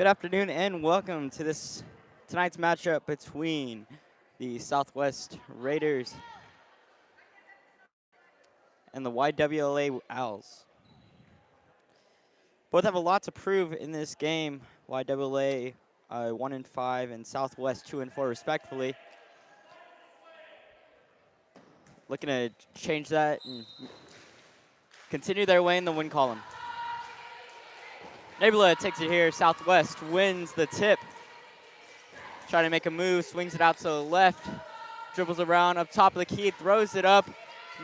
Good afternoon and welcome to tonight's matchup between the Southwest Raiders and the YWLA Owls. Both have a lot to prove in this game. YWLA 1-5 and Southwest 2-4 respectively. Looking to change that and continue their way in the win column. YWLA takes it here. Southwest wins the tip. Trying to make a move, swings it out to the left, dribbles around up top of the key, throws it up,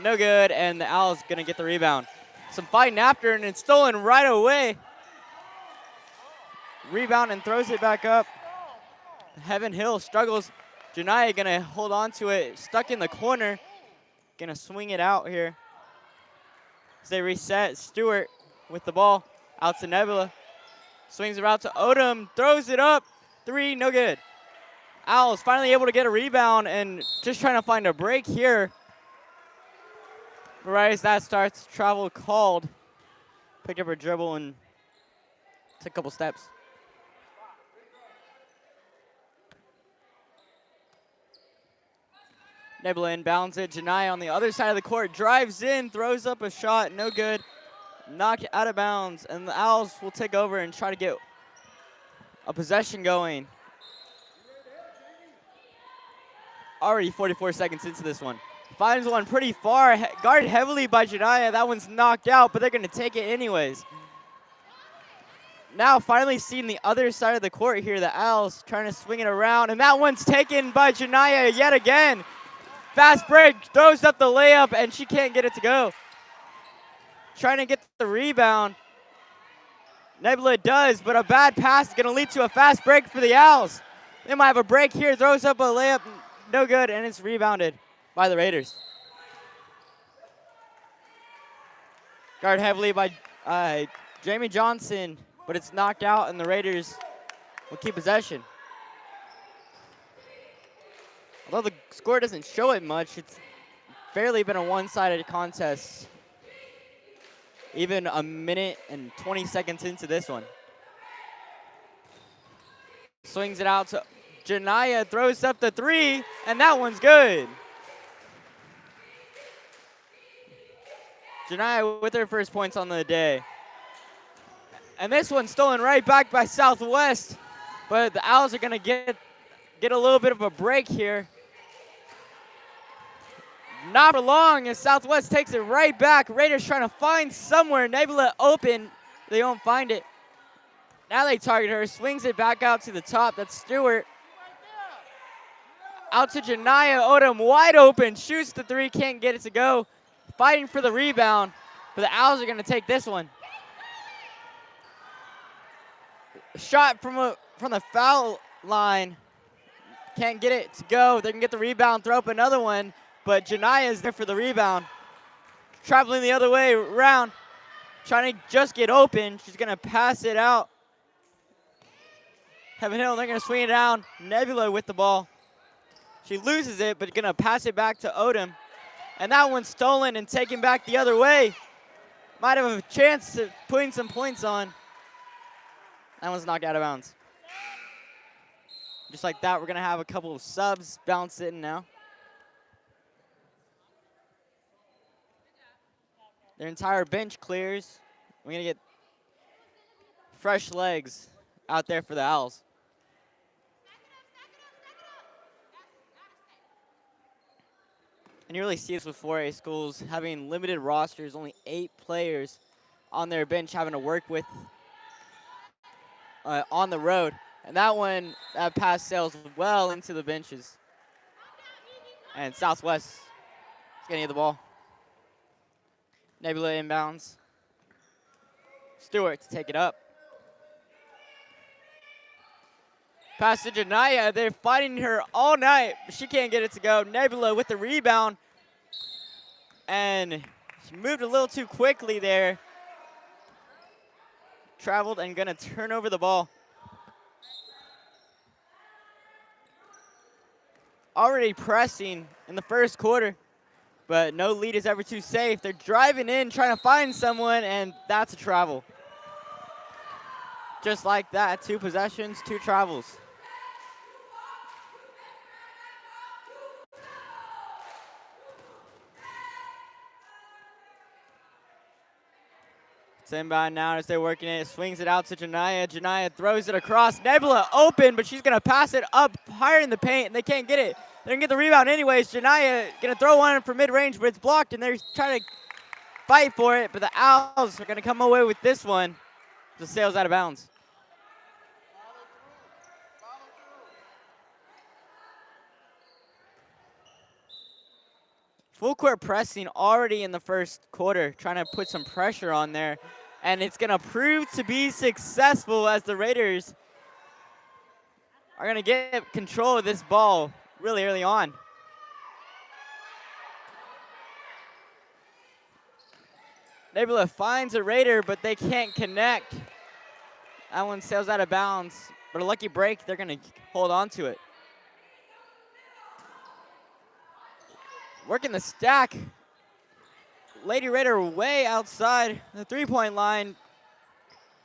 no good, and the Owls gonna get the rebound. Some fighting after, and it's stolen right away. Rebound and throws it back up. Heaven Hill struggles. Janaya gonna hold on to it, stuck in the corner. Gonna swing it out here. As they reset, Stewart with the ball, out to Nebula. Swings it out to Odom, throws it up, three, no good. Owls finally able to get a rebound and just trying to find a break here. Right as that starts, travel called. Picked up her dribble and took a couple steps. Nebula inbounds it. Janai on the other side of the court, drives in, throws up a shot, no good. Knocked out of bounds, and the Owls will take over and try to get a possession going. Already 44 seconds into this one. Finds one pretty far, guarded heavily by Janaya. That one's knocked out, but they're gonna take it anyways. Now finally seeing the other side of the court here, the Owls trying to swing it around, and that one's taken by Janaya yet again. Fast break, throws up the layup, and she can't get it to go. Trying to get the rebound. Nebula does, but a bad pass is gonna lead to a fast break for the Owls. They might have a break here, throws up a layup, no good, and it's rebounded by the Raiders. Guard heavily by Jamie Johnson, but it's knocked out, and the Raiders will keep possession. Although the score doesn't show it much, it's barely been a one-sided contest. Even a minute and 20 seconds into this one. Swings it out to Janaya, throws up the three, and that one's good. Janaya with her first points on the day. And this one's stolen right back by Southwest, but the Owls are gonna get a little bit of a break here. Not for long as Southwest takes it right back. Raiders trying to find somewhere. Nebula open. They don't find it. Now they target her. Swings it back out to the top. That's Stewart. Out to Janaya. Odom wide open. Shoots the three. Can't get it to go. Fighting for the rebound. But the Owls are going to take this one. Shot from the foul line. Can't get it to go. They can get the rebound. Throw up another one. But Janaya is there for the rebound. Traveling the other way around. Trying to just get open. She's going to pass it out. Heaven Hill, they're going to swing it down. Nebula with the ball. She loses it, but going to pass it back to Odom. And that one's stolen and taken back the other way. Might have a chance of putting some points on. That one's knocked out of bounds. Just like that, we're going to have a couple of subs bounce in now. Their entire bench clears. We're going to get fresh legs out there for the Owls. And you really see this with 4A schools having limited rosters, only 8 players on their bench having to work with on the road. And that pass sails well into the benches. And Southwest is going to get the ball. Nebula inbounds. Stewart to take it up. Pass to Janaya. They're fighting her all night, but she can't get it to go. Nebula with the rebound. And she moved a little too quickly there. Traveled and gonna turn over the ball. Already pressing in the first quarter. But no lead is ever too safe. They're driving in, trying to find someone, and that's a travel. Just like that, 2 possessions, 2 travels. It's inbound now as they're working it. Swings it out to Janiyah. Janiyah throws it across. Nebula open, but she's going to pass it up higher in the paint, and they can't get it. They're going to get the rebound anyways. Janiyah going to throw one for mid-range, but it's blocked, and they're trying to fight for it, but the Owls are going to come away with this one. The sail's out of bounds. Full court pressing already in the first quarter, trying to put some pressure on there. And it's going to prove to be successful as the Raiders are going to get control of this ball really early on. Nebula finds a Raider, but they can't connect. That one sails out of bounds. But a lucky break, they're going to hold on to it. Working the stack. Lady Raider way outside the three-point line,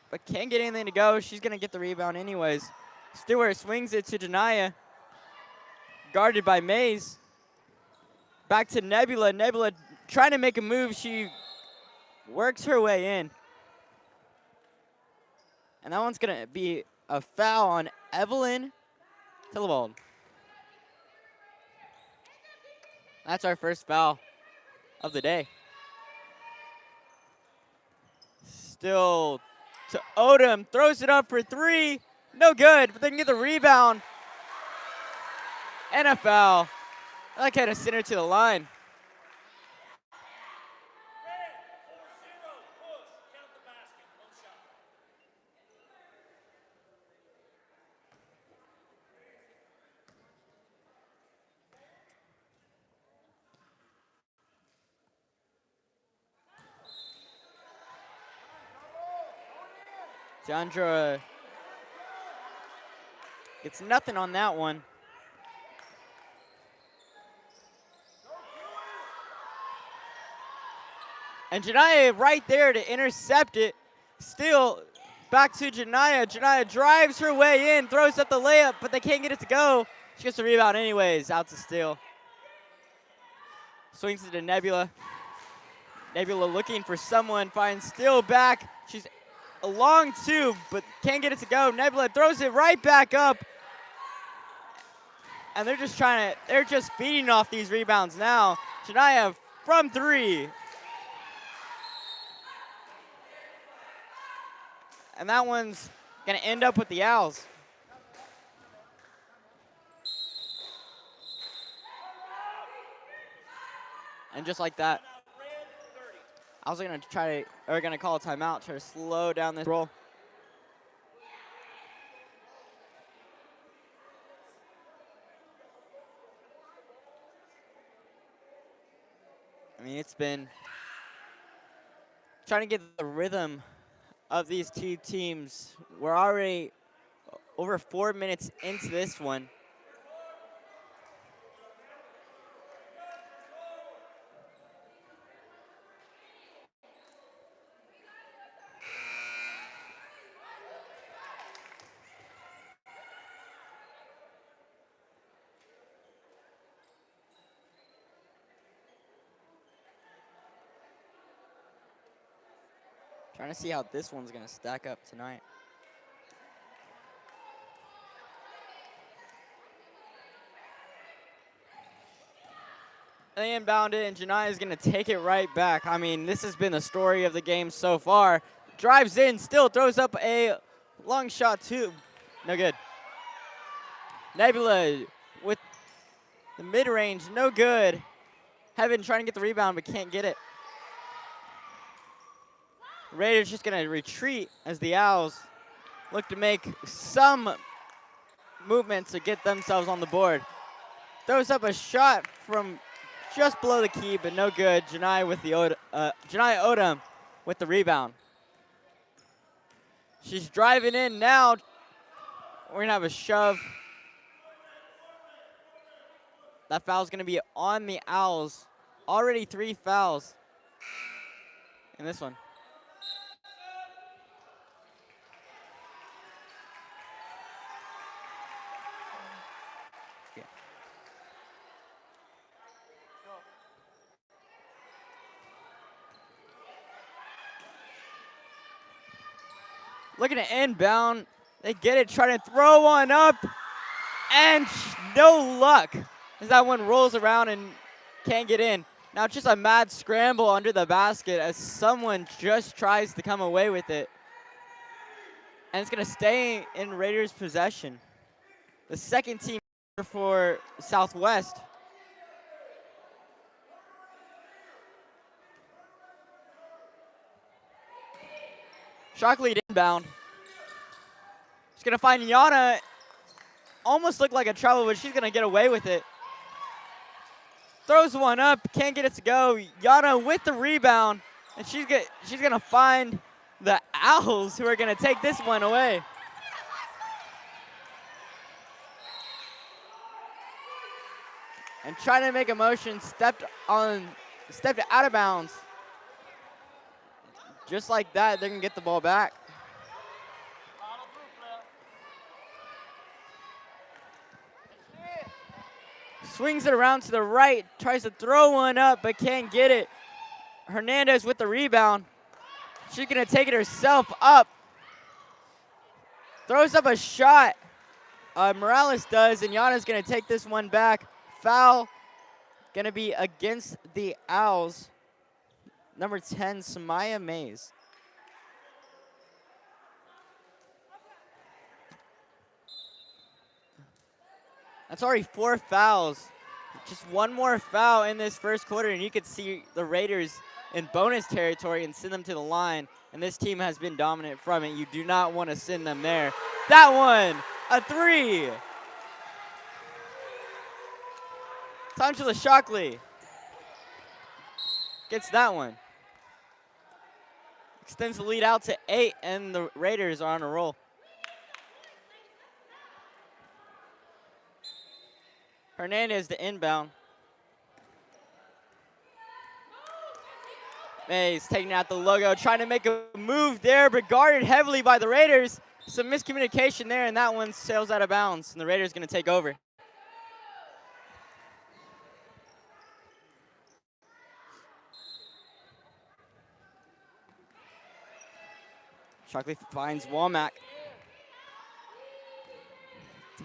but can't get anything to go. She's going to get the rebound anyways. Stewart swings it to Janiyah, guarded by Mays. Back to Nebula. Nebula trying to make a move. She works her way in. And that one's going to be a foul on Evelyn Tillibald. That's our first foul of the day. Still to Odom, throws it up for 3. No good, but they can get the rebound. And a foul. That kind of sent her to the line. Deandra gets nothing on that one. And Janiyah right there to intercept it. Still back to Janiyah. Janiyah drives her way in, throws up the layup, but they can't get it to go. She gets the rebound anyways, out to Steele. Swings it to Nebula. Nebula looking for someone, finds Steele back. She's a long 2, but can't get it to go. Nebula throws it right back up. And they're just feeding off these rebounds now. Janiyah from 3. And that one's gonna end up with the Owls. And just like that, Owls are gonna call a timeout, try to slow down this roll. I mean, it's been trying to get the rhythm of these two teams. We're already over 4 minutes into this one. Trying to see how this one's going to stack up tonight. They inbound it, and Janiyah is going to take it right back. I mean, this has been the story of the game so far. Drives in, still throws up a long shot, too. No good. Nebula with the mid-range, no good. Heaven trying to get the rebound, but can't get it. Raiders just going to retreat as the Owls look to make some movement to get themselves on the board. Throws up a shot from just below the key, but no good. Janiyah Odom with the rebound. She's driving in now. We're going to have a shove. That foul's going to be on the Owls. Already 3 fouls in this one. looking to inbound. They get it, trying to throw one up, and no luck as that one rolls around and can't get in. Now it's just a mad scramble under the basket as someone just tries to come away with it. And it's going to stay in Raiders' possession. The second team for Southwest. Shockley inbound. She's going to find Yana. Almost looked like a trouble, but she's going to get away with it. Throws one up, can't get it to go. Yana with the rebound, and she's going to find the Owls, who are going to take this one away. And trying to make a motion, stepped out of bounds. Just like that, they're going to get the ball back. Swings it around to the right, tries to throw one up, but can't get it. Hernandez with the rebound. She's going to take it herself up. Throws up a shot. Morales does, and Yana's going to take this one back. Foul going to be against the Owls. Number 10, Samaya Mays. That's already 4 fouls. Just one more foul in this first quarter, and you could see the Raiders in bonus territory and send them to the line. And this team has been dominant from it. You do not want to send them there. That one, a 3. Tangela Shockley gets that one. Extends the lead out to 8, and the Raiders are on a roll. Hernandez the inbound. Mays taking out the logo, trying to make a move there, but guarded heavily by the Raiders. Some miscommunication there, and that one sails out of bounds, and the Raiders going to take over. Shockley finds Womack.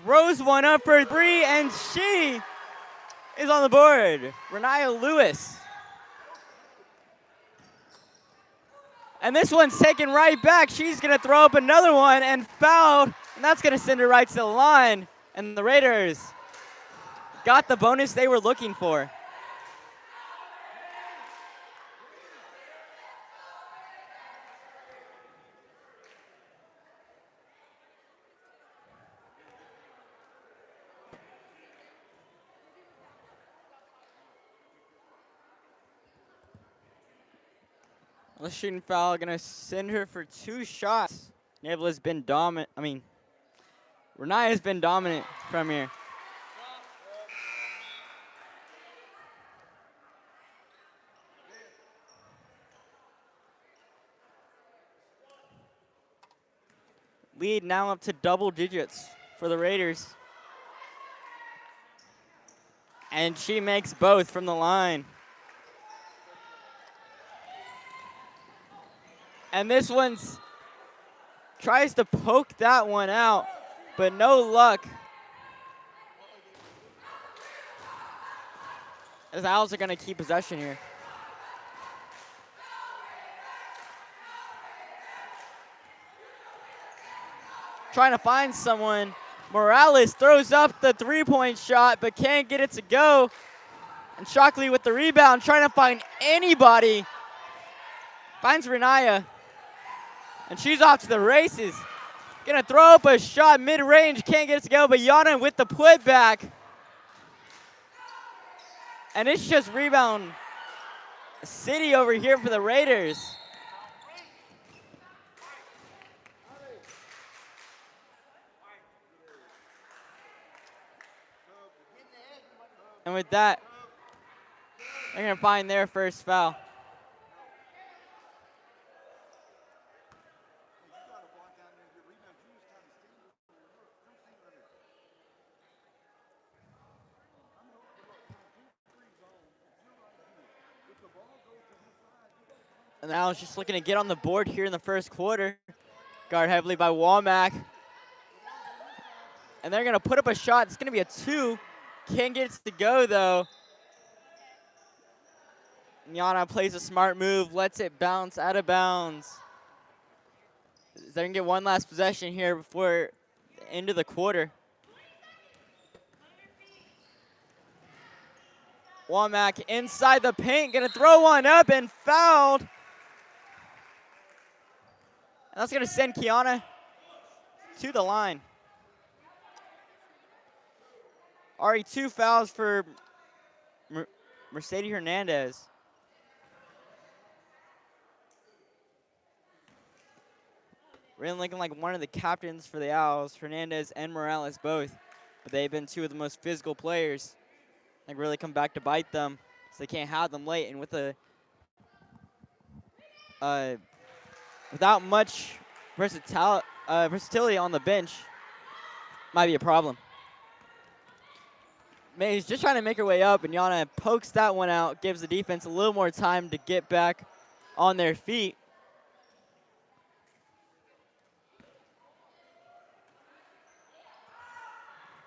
Throws one up for 3, and she is on the board. Renaya Lewis. And this one's taken right back. She's going to throw up another one and fouled, and that's going to send her right to the line. And the Raiders got the bonus they were looking for. The shooting foul gonna send her for 2 shots. Nabla's been dominant. Renaya's been dominant from here. Lead now up to double digits for the Raiders. And she makes both from the line. And this one's tries to poke that one out, but no luck. As the Owls are going to keep possession here. Trying to find someone. Morales throws up the 3-point shot, but can't get it to go. And Shockley with the rebound, trying to find anybody. Finds Renaya. And she's off to the races. Gonna throw up a shot mid-range, can't get it to go, but Yana with the putback. And it's just rebound city over here for the Raiders. And with that, they're gonna find their first foul. And now it's just looking to get on the board here in the first quarter. Guard heavily by Womack. And they're going to put up a shot. It's going to be a 2. Can't get it to go, though. Yana plays a smart move, lets it bounce out of bounds. They're going to get one last possession here before the end of the quarter. Womack inside the paint, going to throw one up and fouled. And that's going to send Kiana to the line. Already 2 fouls for Mercedes Hernandez. Really looking like one of the captains for the Owls, Hernandez and Morales both. But they've been 2 of the most physical players. Like really come back to bite them, so they can't have them late. And with without much versatility on the bench, might be a problem. May's just trying to make her way up, and Yana pokes that one out, gives the defense a little more time to get back on their feet.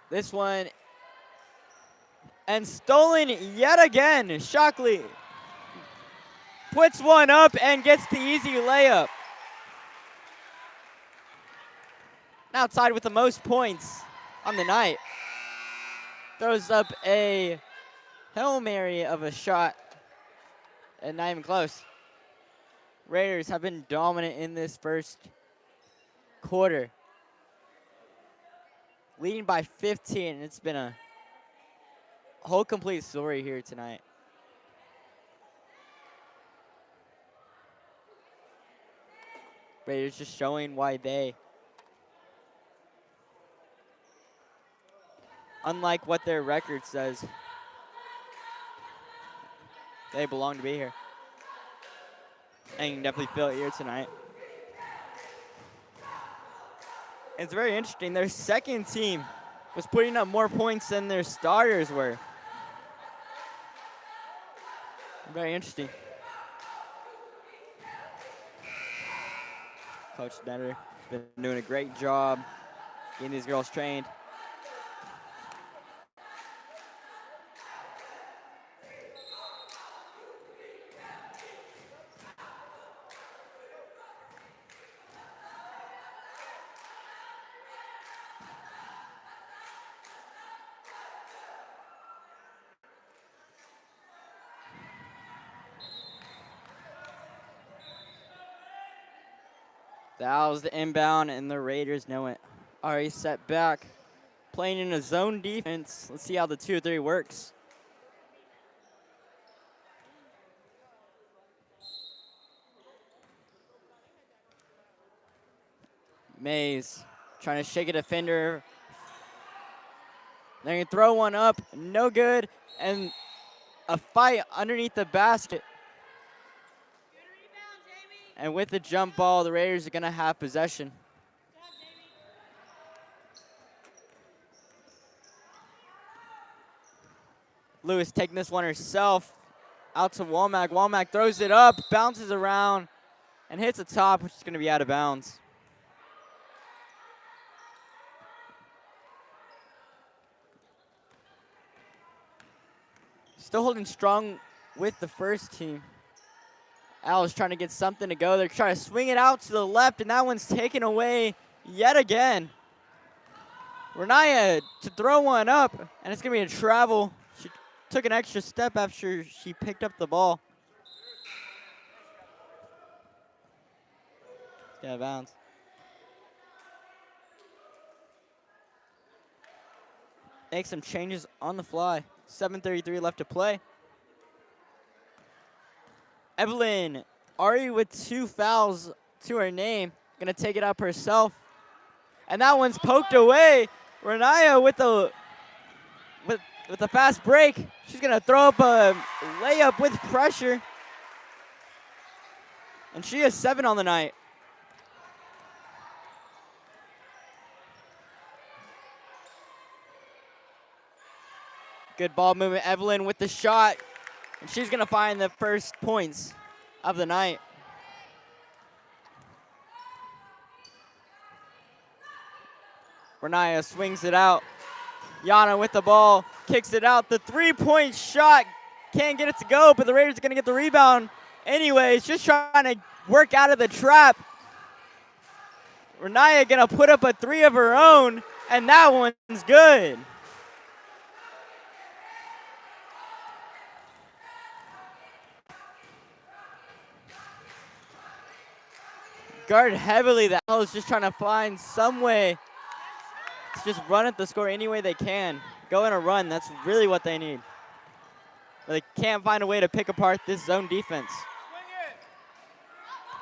This one, and stolen yet again. Shockley puts one up and gets the easy layup. Now tied with the most points on the night. Throws up a Hail Mary of a shot, and not even close. Raiders have been dominant in this first quarter. Leading by 15, and it's been a whole complete story here tonight. Raiders just showing why they, unlike what their record says, they belong to be here. And you can definitely feel it here tonight. It's very interesting. Their second team was putting up more points than their starters were. Very interesting. Coach Netter has been doing a great job getting these girls trained. The Owls the inbound, and the Raiders know it. Already set back, playing in a zone defense. Let's see how the 2-3 works. Mays trying to shake a defender. They're going to throw one up, no good, and a fight underneath the basket. And with the jump ball, the Raiders are going to have possession. Lewis taking this one herself out to Womack. Womack throws it up, bounces around, and hits the top, which is going to be out of bounds. Still holding strong with the first team. Owls trying to get something to go. They're trying to swing it out to the left, and that one's taken away yet again. Renaya to throw one up, and it's going to be a travel. She took an extra step after she picked up the ball. It's out of bounds. Make some changes on the fly. 7:33 left to play. Evelyn Ari with 2 fouls to her name. Gonna take it up herself. And that one's poked away. Renaya with the fast break. She's gonna throw up a layup with pressure. And she has 7 on the night. Good ball movement. Evelyn with the shot. And she's going to find the first points of the night. Renaya swings it out. Yana with the ball, kicks it out. The three-point shot can't get it to go, but the Raiders are going to get the rebound anyways, just trying to work out of the trap. Renaya going to put up a three of her own, and that one's good. Guard heavily. The Owls just trying to find some way to just run at the score any way they can. Go in a run. That's really what they need. But they can't find a way to pick apart this zone defense.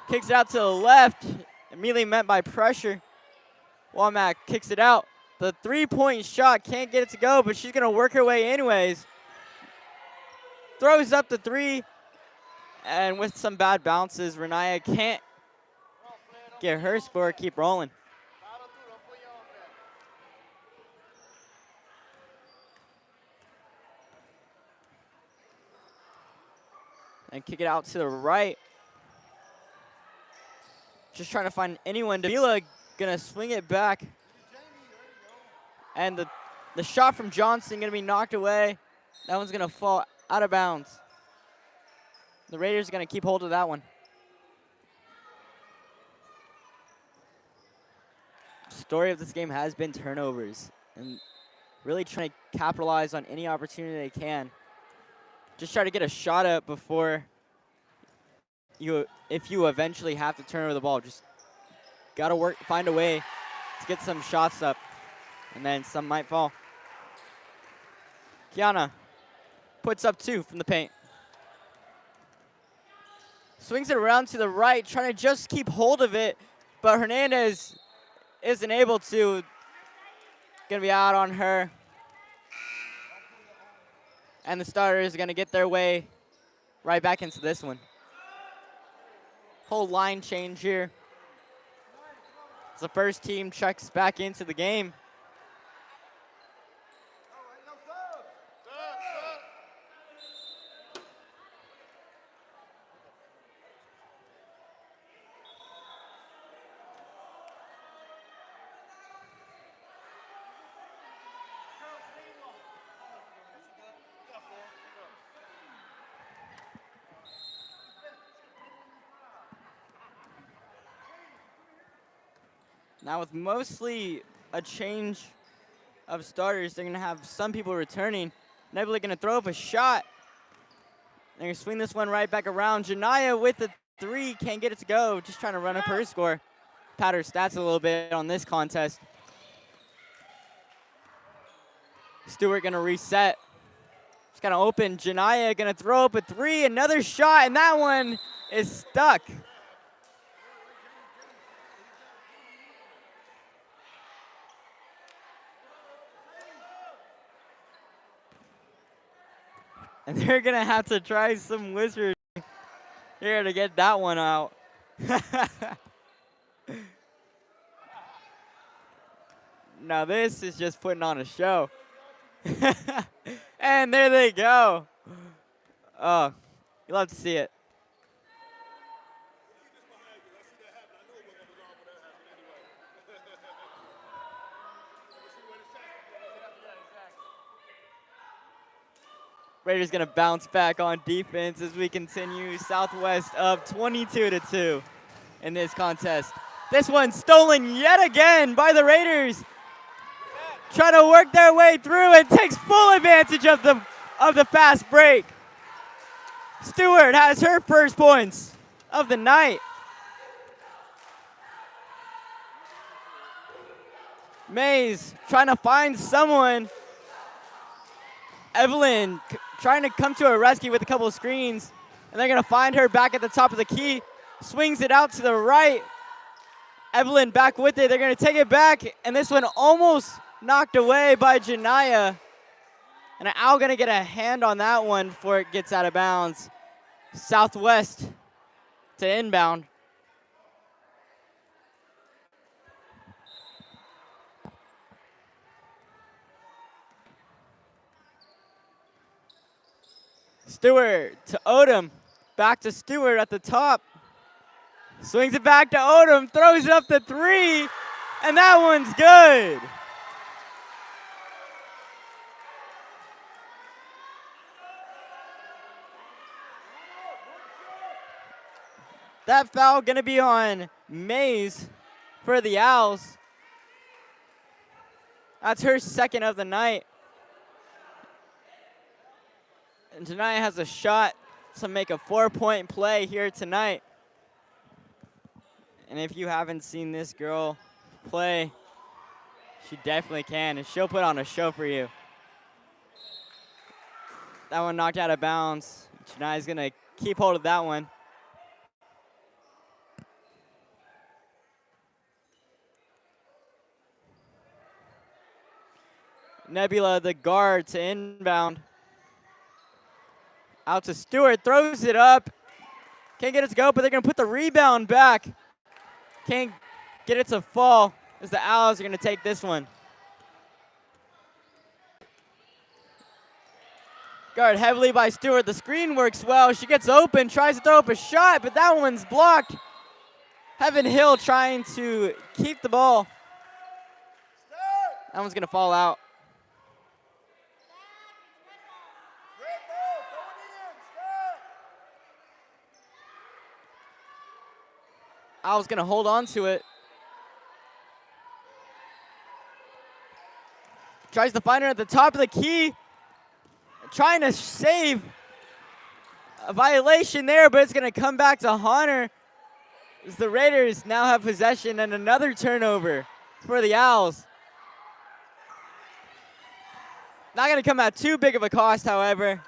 Kicks it out to the left. Immediately met by pressure. Womack kicks it out. The three-point shot can't get it to go, but she's going to work her way anyways. Throws up the three. And with some bad bounces, Renaya can't get her score, keep rolling. And kick it out to the right. Just trying to find anyone. Davila gonna swing it back. And the shot from Johnson gonna be knocked away. That one's gonna fall out of bounds. The Raiders are gonna keep hold of that one. Story of this game has been turnovers and really trying to capitalize on any opportunity they can. Just try to get a shot up before if you eventually have to turn over the ball. Just gotta find a way to get some shots up, and then some might fall. Kiana puts up two from the paint. Swings it around to the right, trying to just keep hold of it, but Hernandez isn't able to. Gonna be out on her. And the starters are gonna get their way right back into this one. Whole line change here. As the first team checks back into the game. Now with mostly a change of starters, they're gonna have some people returning. Nebula gonna throw up a shot. They're gonna swing this one right back around. Janaya with the three, can't get it to go. Just trying to run up her score. Pad her stats a little bit on this contest. Stewart gonna reset. Just gonna open. Janaya gonna throw up a three, another shot, and that one is stuck. And they're gonna have to try some wizard here to get that one out. Now this is just putting on a show. And there they go. Oh, you love to see it. Raiders gonna bounce back on defense as we continue. Southwest up 22-2 in this contest. This one stolen yet again by the Raiders. Try to work their way through and takes full advantage of the fast break. Stewart has her first points of the night. Mays trying to find someone. Evelyn trying to come to her rescue with a couple of screens. And they're going to find her back at the top of the key. Swings it out to the right. Evelyn back with it. They're going to take it back. And this one almost knocked away by Janaya. And Al going to get a hand on that one before it gets out of bounds. Southwest to inbound. Stewart to Odom. Back to Stewart at the top. Swings it back to Odom. Throws it up the three. And that one's good. That foul gonna be on Mays for the Owls. That's her second of the night. And Janiyah has a shot to make a 4-point play here tonight. And if you haven't seen this girl play, she definitely can, and she'll put on a show for you. That one knocked out of bounds. Janiyah's gonna keep hold of that one. Nebula, the guard, to inbound. Out to Stewart, throws it up. Can't get it to go, but they're gonna put the rebound back. Can't get it to fall, as the Owls are gonna take this one. Guard heavily by Stewart. The screen works well. She gets open, tries to throw up a shot, but that one's blocked. Heaven Hill trying to keep the ball. That one's gonna fall out. Owls gonna hold on to it. Tries to find her at the top of the key. Trying to save a violation there, but it's gonna come back to haunt her as the Raiders now have possession and another turnover for the Owls. Not gonna come at too big of a cost, however,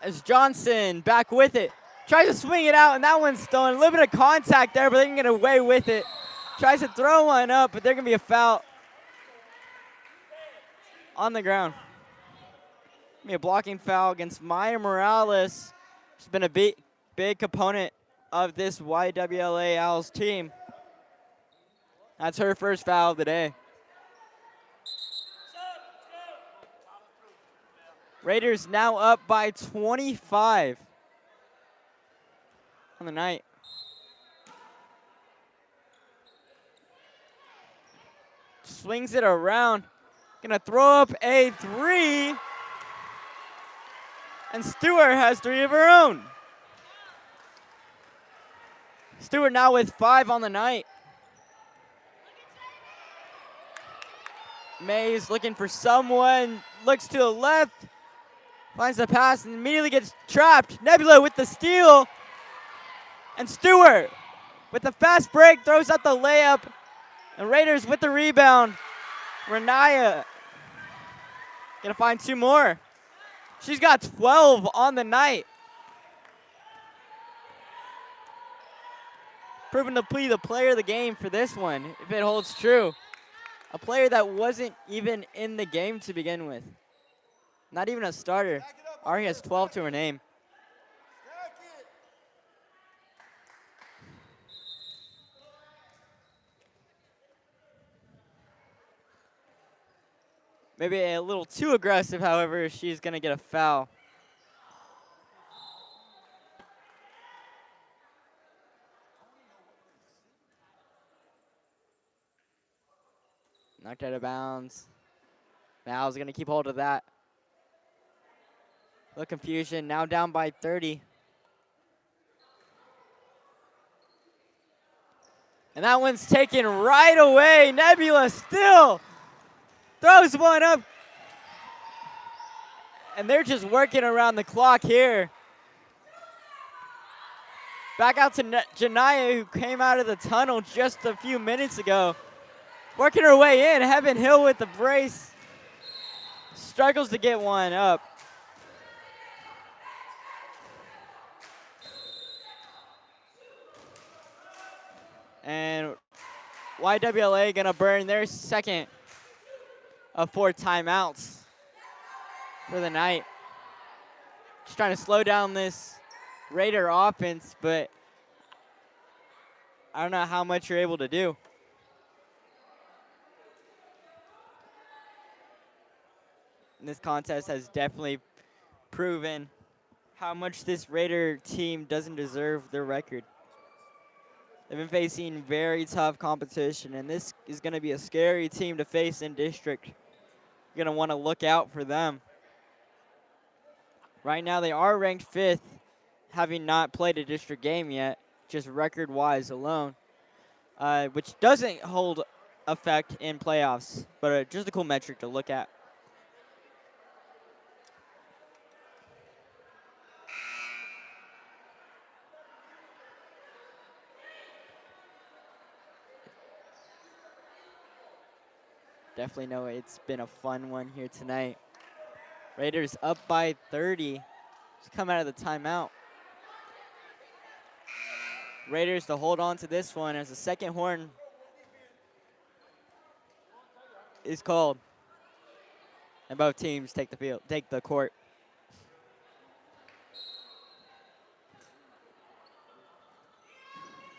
as Johnson back with it. Tries to swing it out, and that one's stolen. A little bit of contact there, but they can get away with it. Tries to throw one up, but there's going to be a foul on the ground. Be a blocking foul against Maya Morales. She's been a big component of this YWLA Owls team. That's her first foul of the day. Raiders now up by 25. On the night. Swings it around. Gonna throw up a three. And Stewart has three of her own. Stewart now with 5 on the night. Mays looking for someone. Looks to the left. Finds the pass and immediately gets trapped. Nebula with the steal. And Stewart with the fast break throws out the layup. And Raiders with the rebound. Renaya gonna find 2 more. She's got 12 on the night. Proven to be the player of the game for this one, if it holds true. A player that wasn't even in the game to begin with. Not even a starter. Already has 12 to her name. Maybe a little too aggressive, however, she's going to get a foul. Knocked out of bounds. Now is going to keep hold of that. A little confusion, now down by 30. And that one's taken right away. Nebula still throws one up. And they're just working around the clock here. Back out to Janiyah, who came out of the tunnel just a few minutes ago. Working her way in. Heaven Hill with the brace. Struggles to get one up. And YWLA gonna burn their second of 4 timeouts for the night. Just trying to slow down this Raider offense, but I don't know how much you're able to do. And this contest has definitely proven how much this Raider team doesn't deserve their record. They've been facing very tough competition, and this is going to be a scary team to face in district. You're going to want to look out for them. Right now, they are ranked 5th, having not played a district game yet. just record-wise alone, which doesn't hold effect in playoffs, but just a cool metric to look at. Definitely know it's been a fun one here tonight. Raiders up by 30. Just come out of the timeout. Raiders to hold on to this one as the second horn is called. And both teams take the court.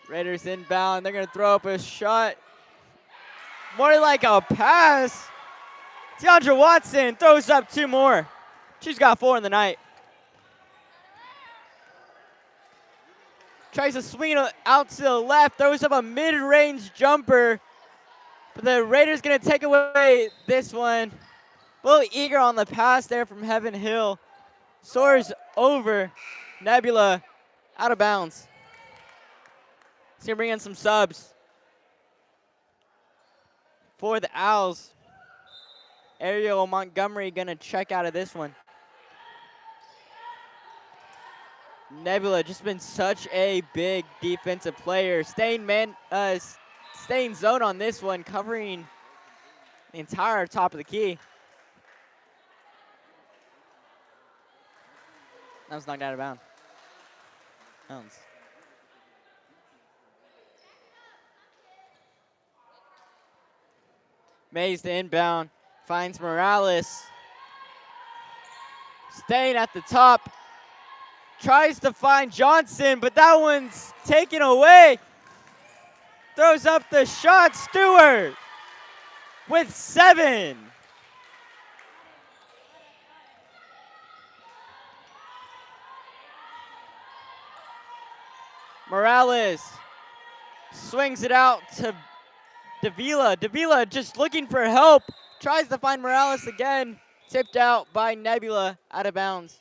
Raiders inbound. They're going to throw up a shot. More like a pass. DeAndre Watson throws up 2 more. She's got 4 in the night. Tries to swing it out to the left. Throws up a mid-range jumper. But the Raiders going to take away this one. A little eager on the pass there from Heaven Hill. Soars over Nebula. Out of bounds. He's going to bring in some subs for the Owls. Ariel Montgomery going to check out of this one. Nebula just been such a big defensive player. Staying zone on this one, covering the entire top of the key. That was knocked out of bounds. Mays to inbound, finds Morales. Staying at the top, tries to find Johnson, but that one's taken away. Throws up the shot, Stewart with 7. Morales swings it out to Davila. Davila just looking for help. Tries to find Morales again. Tipped out by Nebula, out of bounds.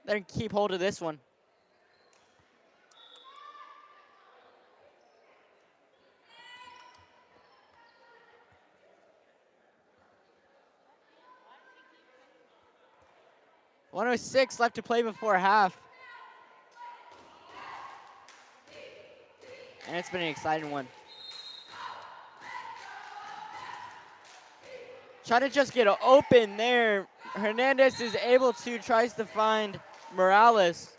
They're going to keep hold of this one. .106 left to play before half. And it's been an exciting one. Trying to just get open there. Hernandez is able to, tries to find Morales.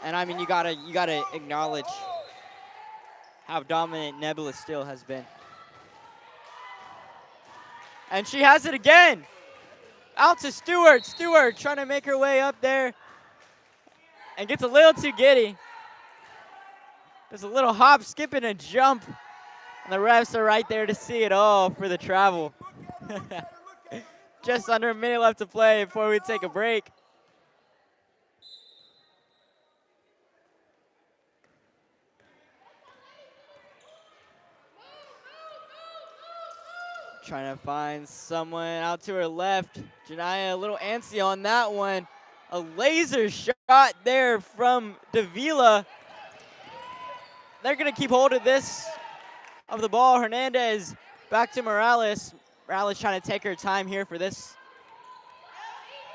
And I mean, you gotta acknowledge how dominant Nebula still has been. And she has it again. Out to Stewart. Stewart trying to make her way up there. And gets a little too giddy. There's a little hop, skip, and a jump. And the refs are right there to see it all for the travel. Just under a minute left to play before we take a break. Trying to find someone out to her left. Janiyah a little antsy on that one. A laser shot there from Davila. They're going to keep hold of this, of the ball. Hernandez back to Morales. Morales trying to take her time here for this.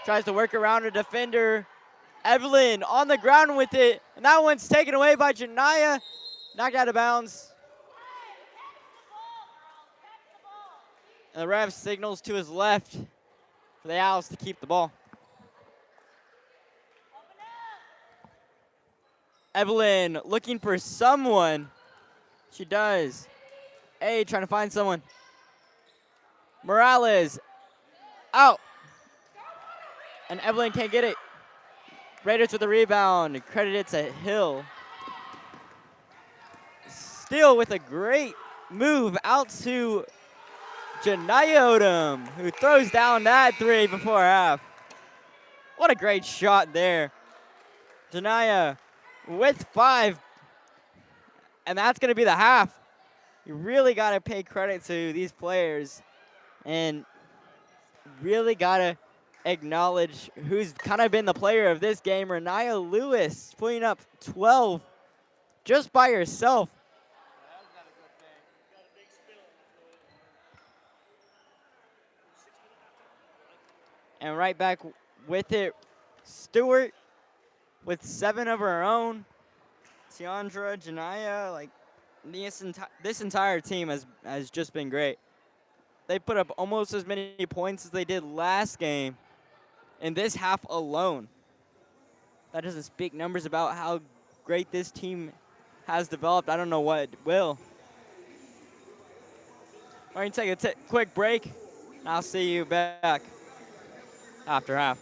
Tries to work around a defender. Evelyn on the ground with it. And that one's taken away by Janiyah. Knocked out of bounds. And the ref signals to his left for the Owls to keep the ball. Evelyn looking for someone. She does. A trying to find someone. Morales out. And Evelyn can't get it. Raiders with the rebound. Credited to Hill. Steele with a great move out to Janiyah Odom, who throws down that 3 before half. What a great shot there. Janiyah with 5. And that's going to be the half. You really got to pay credit to these players and really got to acknowledge who's kind of been the player of this game. Renaya Lewis putting up 12 just by herself. And right back with it, Stewart with 7 of her own. Tiandra, Janaya, like this entire team has just been great. They put up almost as many points as they did last game in this half alone. That doesn't speak numbers about how great this team has developed. I don't know what will. We're going to take a quick break, and I'll see you back after half.